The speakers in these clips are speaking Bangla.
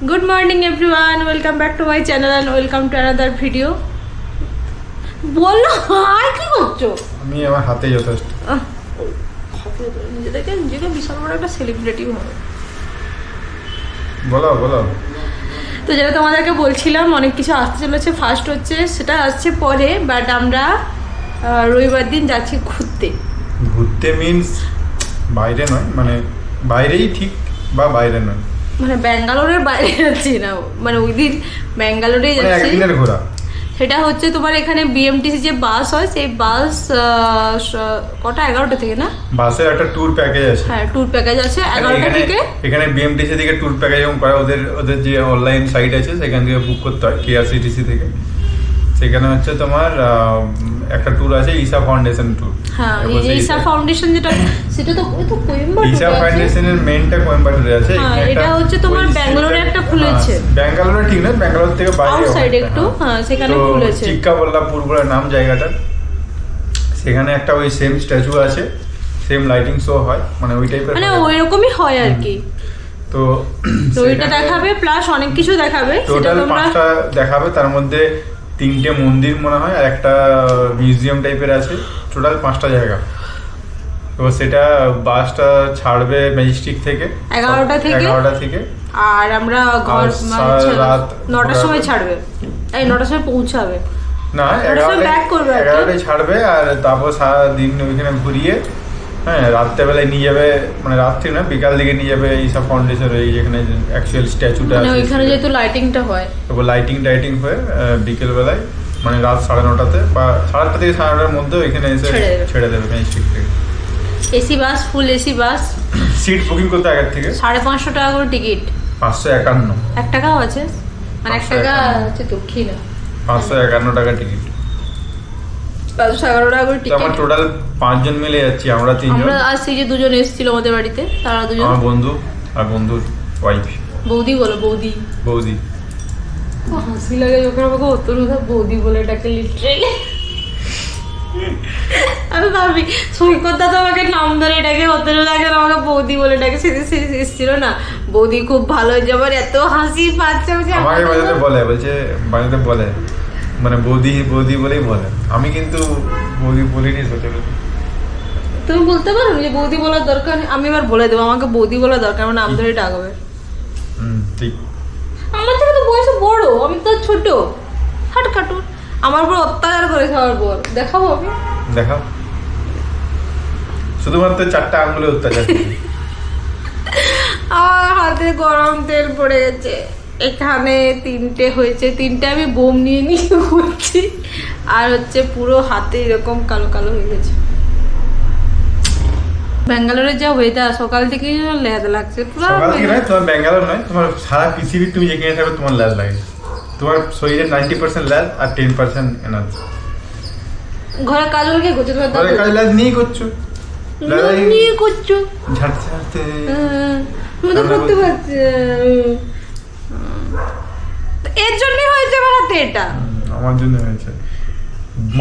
Good morning everyone, welcome back to my channel and welcome to another video. বলো হাই কি করছো? আমি আমার হাতে যথেষ্ট। নিজেকে বিশাল বড় একটা সেলিব্রিটি ভাবে। বলো বলো। তো যেটা তোমাদেরকে বলছিলাম অনেক কিছু আসতে চলেছে, ফার্স্ট হচ্ছে সেটা আসছে পরে, বাট আমরা রবিবার দিন যাচ্ছি ঘুরতে। ঘুরতে মিন্স বাইরে নয়, মানে বাইরেই ঠিক বা বাইরে নয়, মানে ব্যাঙ্গালোরের বাইরে যাচ্ছি না, মানে ওই দিন ব্যাঙ্গালোরেই মানে যাচ্ছি। একদিনের ঘোরা। সেটা হচ্ছে তোমার এখানে বিএমটিসি যে বাস হয়, সেই বাস কটা 11টা থেকে না, বাসের একটা ট্যুর প্যাকেজ আছে। হ্যাঁ ট্যুর প্যাকেজ আছে 11টা থেকে। এখানে বিএমটিসি থেকে ট্যুর প্যাকেজ এবং করা, ওদের যে অনলাইন সাইট আছে সেখান থেকে বুক করতে হয়, কেআরসিটিসি থেকে। সেখানে হচ্ছে তোমার একটা ট্যুর আছে, ঈশা ফাউন্ডেশন ট্যুর। হ্যাঁ ঈশা ফাউন্ডেশন যেটা, সেটা তো ওই তো কোয়েম্বাটুরে ঈশা ফাউন্ডেশনের মেইনটা কোয়েম্বাটুরে আছে। হ্যাঁ এটা হচ্ছে তোমার ব্যাঙ্গালোরে একটা খুলেছে। ব্যাঙ্গালোরে ঠিক না, ব্যাঙ্গালোর থেকে বাইরে আউটসাইড একটু, হ্যাঁ সেখানে খুলেছে। চিক্কাবল্লাপুর বলে নাম জায়গাটা। সেখানে একটা ওই সেম স্ট্যাচু আছে, সেম লাইটিং শো হয়, মানে ওই টাইপের, মানে ওইরকমই হয় আর কি। তো ওইটা দেখাবে প্লাস অনেক কিছু দেখাবে। টোটাল 5টা দেখাবে, তার মধ্যে 3টে মন্দির মনে হয় আর একটা মিউজিয়াম টাইপের আছে, টোটাল 5টা জায়গা। তো সেটা বাসটা ছাড়বে ম্যাজেস্টিক থেকে 11টা থেকে, আর আমরা ঘর রাত 9টার সময় ছাড়বে, এই 9টার সময় পৌঁছাবে না, 11টায় ছাড়বে, আর তারপর সারাদিন ওইখানে ঘুরিয়ে, হ্যাঁ রাত্রেবেলায় নিয়ে যাবে, মানে রাত্রি না বিকাল দিকে নিয়ে যাবে ঈশা ফাউন্ডেশন, এই যেখানে অ্যাকচুয়াল স্ট্যাচুটা আছে ওইখানে যেহেতু লাইটিংটা হয়, তারপর লাইটিং হয়ে বিকেলবেলায় মানে রাত 9:30 বা 8:30 থেকে 9:30 মধ্যে ওইখানে এসে ছেড়ে দেবে ম্যাজেস্টিক থেকে। AC bus, full AC bus. Seat booking করতে আগের থেকে 550 টাকা করে টিকিট। 551 1 টাকাও আছে, মানে 1 টাকা হচ্ছে দক্ষিণ, 551 টাকা টিকিট। 511 টাকা করে টিকিট। আমার টোটাল 5 জন মিলে যাচ্ছি, আমরা 3 জন। আমরা আসছি যে 2 জন এসেছিল আমাদের বাড়িতে, তারা 2 জন, আমার বন্ধু আর বন্ধুর ওয়াইফ। বৌদি বলো, বৌদি হাসি লাগে যখন আমাকে অতনুদা বৌদি বলে ডাকে, লিটারেলি আমি ভাবি সৈকতদা তো আমাকে নাম ধরে ডাকে, অতনুদাকে আমাকে বৌদি বলে ডাকে। সেদিন এসেছিল না, বৌদি খুব ভালো, যেমন এত হাসি পাচ্ছে আমাকে বাড়িতে বলে মানে বৌদি বলেই বলে। আমি কিন্তু বৌদি বলিনি ছোটবেলা। তুমি বলতে পারো যে বৌদি বলার দরকার নেই, আমি এবার বলে দেবো আমাকে বৌদি বলার দরকার, আমার নাম ধরে ডাকবে। ঠিক, আমার থেকে তো বয়সে বড়, আমি তো ছোট হাটখাটু, আমার উপর অত্যাচার করে খাওয়ার পর দেখাবো আমি, দেখাও শুধুমাত্র 4টা আঙ্গুলে অত্যাচার। আমার হাতে গরম তেল পড়ে গেছে, এখানে 3টে হয়েছে, 3টে আমি বোম নিয়ে ঘুরছি, আর হচ্ছে পুরো হাতে এরকম কালো কালো হয়ে গেছে। ব্যাঙ্গালোরের যা ওয়েদার, সকাল থেকে ল্যাদ লাগছে পুরো। সকাল থেকে নয়, তোমার ব্যাঙ্গালোর নয়, তোমার সারা পৃথিবী তুমি যেখানে থাকো তোমার ল্যাদ লাগে। তোমার শরীরে 90% ল্যাদ আর 10% এনার্জি। ঘরে কাজ হলে কি করছো? তোমার ঘরে কাজ ল্যাদ নিয়ে করছো, নিয়ে করছো, ঝাড়তে তুমি তো করতে পারছি। এর জন্য হয়েছে আমার হাতে এটা, আমার জন্য হয়েছে।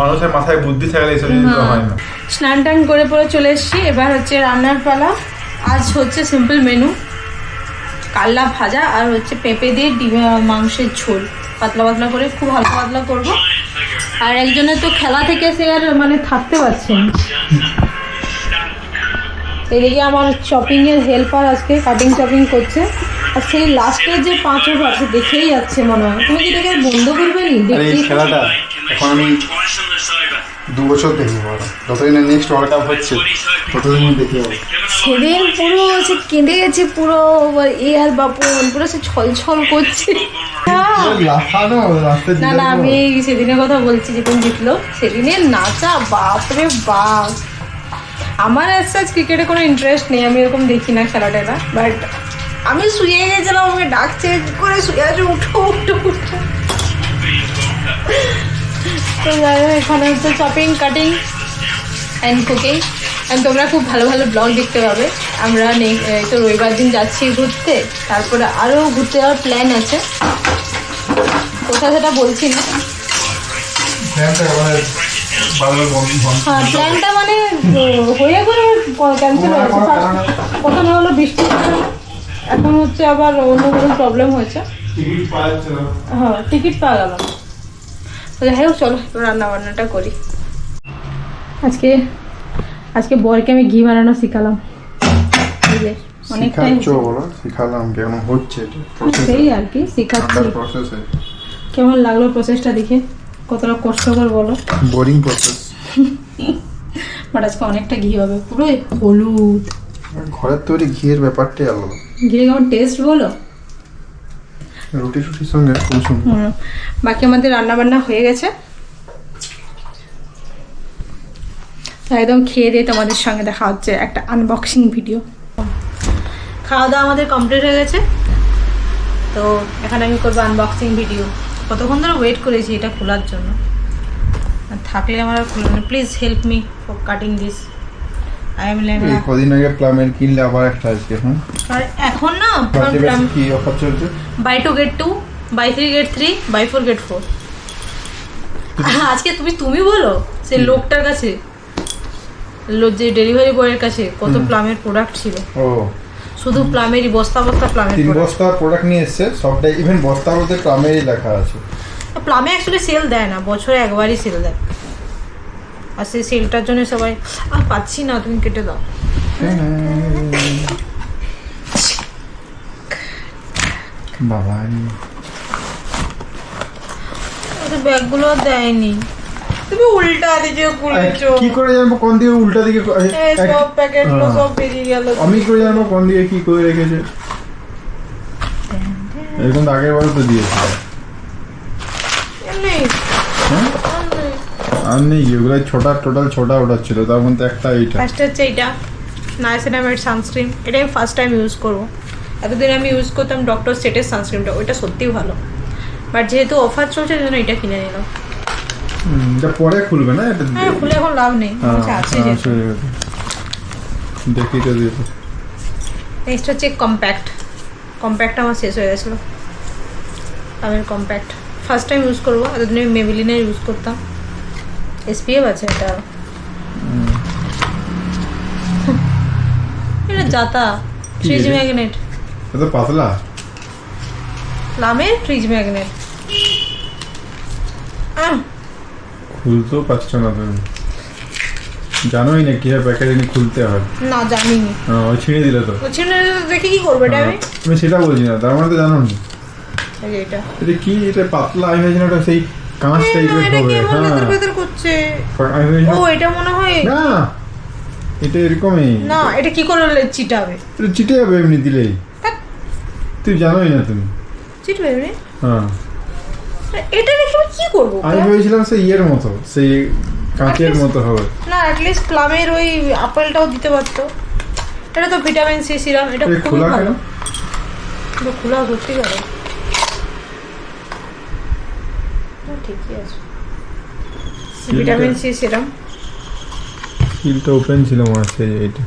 মানুষের মাথায় বুদ্ধি থাকলে এইসব জিনিস হয় না। স্নান টান করে পরে চলে এসেছি, এবার হচ্ছে রান্নার পালা। আজ হচ্ছে সিম্পল মেনু, কাল্লা ভাজা আর হচ্ছে পেঁপে দিয়ে মাংসের ঝোল, পাতলা পাতলা করে, খুব হালকা পাতলা করবো। আর একজনের তো খেলা থেকে সে আর মানে থাকতে পারছে না, এদিকে আমার চপিং এর হেল্পার আজকে কাটিং চপিং করছে, আর সেই লাস্টের যে 5 ওভার সে দেখেই যাচ্ছে মনে হয়। তুমি কি এটাকে বন্ধ করবে নি? এই খেলাটা এখন আমি 2 বছর দেখবো, যতদিন না নেক্সট ওয়ার্ল্ড কাপ হচ্ছে ততদিন দেখে যাবো। সেদিন পুরো সে কেঁদে গেছে পুরো, এ আর বাপন পুরো সে ছল করছে। না না আমি সেদিনের কথা বলছি, যেদিন জিতলো সেদিনের নাচা, বাপরে বাপ। আমার আজ ক্রিকেটে কোনো ইন্টারেস্ট নেই, আমি এরকম দেখি না খেলাটা, বাট আমি শুয়ে গেছিলাম, আমাকে ডাকছে করে শুয়ে আছে, উঠো। তো যাই হোক, এখানে হচ্ছে shopping, cutting and cooking, and তোমরা খুব ভালো ভালো ব্লগ দেখতে পাবে। আমরা তো রবিবার দিন যাচ্ছি ঘুরতে, তারপরে আরও ঘুরতে যাওয়ার প্ল্যান আছে, কোথায় সেটা বলছি না। হ্যাঁ প্ল্যানটা মানে হয়ে করে ক্যান্সেল হয়েছে। প্রথমে হলো বৃষ্টি, এখন হচ্ছে আবার অন্য কোনো প্রবলেম হয়েছে। টিকিট পাওয়া যাচ্ছে না। হ্যাঁ টিকিট পাওয়া গেল না। তো যাই হোক চলো রান্না বান্নাটা করি। আজকে বরকে আমি ঘি বানানো শিখালাম। অনেকটাই শিখালাম কেমন হচ্ছে সেই আর কি শিখাচ্ছি। কেমন লাগলো প্রসেসটা দেখে? কতটা কষ্টকর বলো? Boring process. বাট আজকে অনেকটা ঘি হবে, পুরো হলুদ। ঘরের তৈরি ঘিয়ের ব্যাপারটাই আলাদা। ঘিয়ে কেমন টেস্ট বলো? রুটি রুটির সঙ্গে খুব সুন্দর। বাকি আমাদের রান্না বান্না হয়ে গেছে, একদম খেয়ে দিয়ে তোমাদের সঙ্গে দেখা হচ্ছে একটা আনবক্সিং ভিডিও। খাওয়া দাওয়া আমাদের কমপ্লিট হয়ে গেছে, তো এখানে আমি করবো আনবক্সিং ভিডিও। কতক্ষণ ধরে ওয়েট করেছি এটা খোলার জন্য, আর থাকলে আমার আর খুলবে না। Please help me for cutting this. কদিন আগে প্লামের কিনলে আবার একটা আজকে। আর এখন না কি অফার চলছে? Buy 2 get 2, buy 3 get 3, buy 4 get 4। আজকে তুমি বলো সে লোকটার কাছে, যে ডেলিভারি বয়ের কাছে কত প্লামের প্রোডাক্ট ছিল। ও শুধু প্লামেরই বস্তা প্লামের 3 বস্তা প্রোডাক্ট নিয়ে এসেছে, সবটাই ইভেন বস্তার মধ্যে প্লামেরই লেখা আছে। প্লামে অ্যাকচুয়ালি সেল দেয় না, বছরে একবারই সেল দেয়, আর সেই সেলটার জন্য সবাই আর পাচ্ছি না, তুমি কেটে দাও। বাবা ব্যাগগুলো দেয়নি, তুমি উল্টা দিকে খুলেছো। কি করে জানবো কোন দিকে উল্টা দিকে? সব প্যাকেটগুলো সব বেরিয়ে গেল। আমি করে জানবো কোন দিকে কি করে রেখেছে? এরকম তো আগের বার তো দিয়েছিল। আর নেই, ওগুলো ছোটা, টোটাল ছোটা ওটা ছিল, তার মধ্যে একটা এইটা। ফার্স্ট হচ্ছে এইটা নাইসিনামাইড সানস্ক্রিন, এটাই ফার্স্ট টাইম ইউজ করবো। এতদিন আমি ইউজ করতাম ডক্টর সেটের সানস্ক্রিনটা, ওইটা সত্যিই ভালো, বাট যেহেতু অফার চলছে জন্য এটা কিনে নিলাম। এটা পরে খুলবে না? এটা হ্যাঁ খুলে এখন লাভ নেই, আছে যেহেতু। দেখি তো দিয়ে। নেক্সট হচ্ছে কম্প্যাক্ট আমার শেষ হয়ে গেছিলো, আমার কম্প্যাক্ট ফার্স্ট টাইম ইউজ করবো। এতদিন আমি মেবিলিনের ইউজ করতাম, SPF আছে এটা। এটা জাতা ফ্রিজ ম্যাগনেট, এটা পাতলা প্লামের ফ্রিজ ম্যাগনেট। খুলতেও পারছো না তুমি, জানোই না কিভাবে প্যাকেজিং খুলতে হয়? না জানিনি। ও ছিঁড়ে দিলে তো। ছিঁড়ে দেখে কি করবে এটা? আমি সেটা বলছি না, তার মানে তো জানো না এটা এটা কি? এটা পাতলা, আমি ভেবেছিলাম ওটা সেই কাঁচ টাইপের হবে। হ্যাঁ ভেতর করছে। ও এটা মনে হয় না, এটা এরকমই না। এটা কি করে চিটাবে? এটা চিটে যাবে এমনি দিলেই, তুই জানোই না তুমি। চিটবে এমনি? হ্যাঁ। এটা রেখে আমি কি করব? আমি ভেবেছিলাম সেই ইয়ের মতো, সেই কাঁচের মতো হবে। না অ্যাটলিস্ট প্লামের ওই আপেলটাও দিতে পারতো। এটা তো ভিটামিন সি সিরাম, এটা খুবই ভালো। এটা খোলা করতে গেল ঠিকই আছে। ভিটামিন সি সিরাম, সিলটা ওপেন ছিল মনে হচ্ছে। এইটা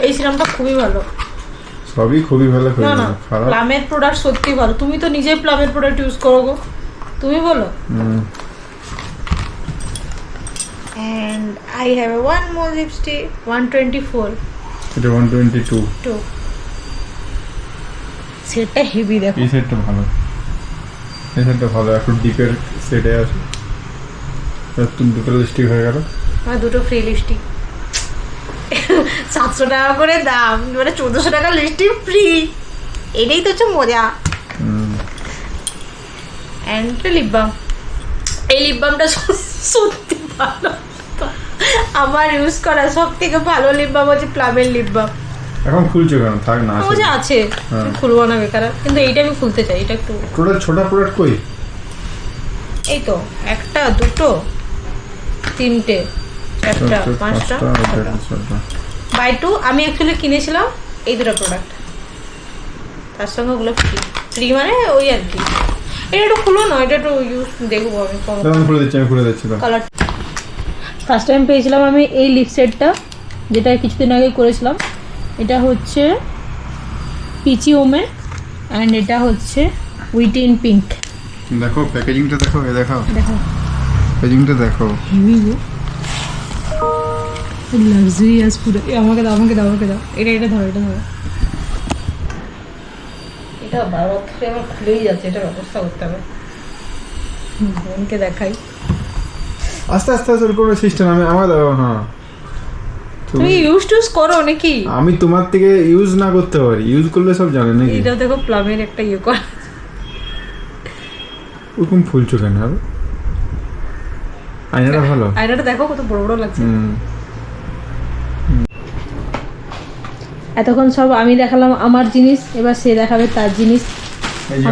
এই সিরামটা খুবই ভালো। সবই খুবই ভালো। না না, প্লামের প্রোডাক্ট সত্যি ভালো। তুমি তো নিজেই প্লামের প্রোডাক্ট ইউজ করো গো, তুমি বলো। And I have one more lipstick, 124. এটা 122 সেটটা হেভি দেখো। এই সেটটা ভালো, এই সেটটা ভালো। একটু ডিপের সেটে আছে। তুমি দুটো লিপস্টিক হয়ে গেল। আমার দুটো ফ্রি লিপস্টিক, 700 টাকা করে দাম, মানে 1400 টাকা লিপস্টিক ফ্রি। এটাই তো হচ্ছে মজা। অ্যান্ড লিপ বাম, এই লিপ বামটা সত্যি ভালো। আমার ইউজ করা সব থেকে ভালো লিপ বাম হচ্ছে প্লামের লিপ বাম। এখন খুলছো কেন? থাক না, মজা আছে, খুলবো না বেকার। কিন্তু এইটা আমি খুলতে চাই, এটা একটু টোটাল ছোটা প্রোডাক্ট কই? এই তো একটা, দুটো, তিনটে, চারটা, পাঁচটা, বাই 2। আমি অ্যাকচুয়ালি কিনেছিলাম এই দুটো প্রোডাক্ট, তার সঙ্গে ওগুলো ফ্রি মানে ওই আর কি। এটা একটু খুলো না, এটা একটু ইউজ দেখবো আমি। খুলে দিচ্ছি কালার ফার্স্ট টাইম পেয়েছিলাম আমি এই লিপ সেটটা, যেটা কিছুদিন আগে করেছিলাম। এটা হচ্ছে পিচি ওমেন অ্যান্ড এটা হচ্ছে উইট ইন পিঙ্ক। দেখো প্যাকেজিংটা দেখো, এই দেখো দেখো প্যাকেজিংটা দেখো, হেভি গো, লাক্সারিয়াস পুরো। আমাকে দাও, আমাকে দাও, আমাকে দাও। এটা ধরো, এটা ধরো। এটা বারবার ধরে আমার খুলেই যাচ্ছে, এটা ব্যবস্থা করতে হবে। বোনকে দেখাই। আস্তে আস্তে আস্তে কোনো সিস্টেম আমি আমার দাও। হ্যাঁ তুমি ইউজ টুজ করো নাকি? আমি তোমার থেকে ইউজ না করতে পারি, ইউজ করলে সব জানে নাকি? এটা দেখো প্লামের একটা ইয়ে কর। ওরকম ফুলছো কেন? আর আয়নাটা ভালো, আয়নাটা দেখো কত বড় বড় লাগছে। এতক্ষণ সব আমি দেখালাম আমার জিনিস, এবার সে দেখাবে তার জিনিস। এই যে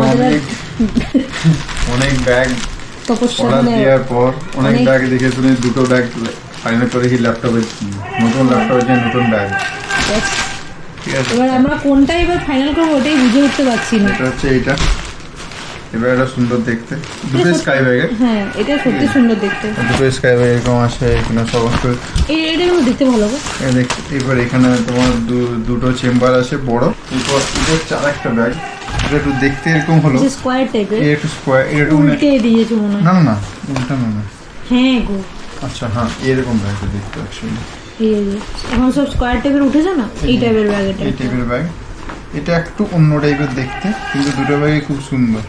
অনেক ব্যাগ অর্ডার দেওয়ার পর অনেক ব্যাগ দেখে শুনে দুটো ব্যাগ ফাইনাল করে কি ল্যাপটপে, নতুন ল্যাপটপের যে নতুন ব্যাগ। ঠিক আছে, এবার আমরা কোনটা এবার ফাইনাল করবো ওটাই বুঝে উঠতে পারছি না। এটা হচ্ছে এইটা, এবার এটা সুন্দর দেখতে, দুটো স্কাই ব্যাগে। হ্যাঁ এটা সত্যি সুন্দর দেখতে, দুটো স্কাই ব্যাগ এরকম আছে এখানে সমস্ত। এটা কিন্তু দেখতে ভালো গো। এবার এখানে তোমার দুটো চেম্বার আছে বড়। এরপর এটা হচ্ছে আরেকটা ব্যাগ, এটা একটু দেখতে এরকম হলো স্কোয়ার টাইপের, একটু স্কোয়ার, এটা উল্টে দিয়েছে মনে হয়। না না না উল্টা না। হ্যাঁ গো, আচ্ছা হ্যাঁ এরকম ব্যাগটা দেখতে অ্যাকচুয়ালি। এই যে এখন সব স্কোয়ার টাইপের উঠেছে না, এই টাইপের ব্যাগ। এটা এই টাইপের ব্যাগ, এটা একটু অন্য টাইপের দেখতে, কিন্তু দুটো ব্যাগই খুব সুন্দর।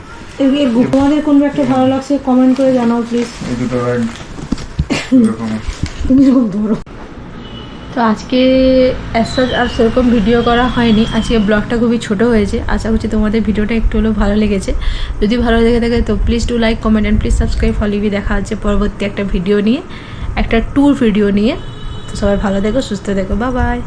তোমাদের কোন ব্যাগটা ভালো লাগছে কমেন্ট করে জানাও প্লিজ। এই দুটো ব্যাগ এরকম। তুমি খুব ধরো। তো আজকে আর সেরকম ভিডিও করা হয়নি, আজকে ব্লগটা খুবই ছোট হয়েছে। আশা করছি তোমাদের ভিডিওটা একটু হলেও ভালো লেগেছে। যদি ভালো লেগে থাকে তো please do like, comment and please subscribe for Libby. দেখা হচ্ছে পরবর্তী একটা ভিডিও নিয়ে, একটা ট্যুর ভিডিও নিয়ে। তো সবাই ভালো থেকো, সুস্থ থেকো, বাই বাই।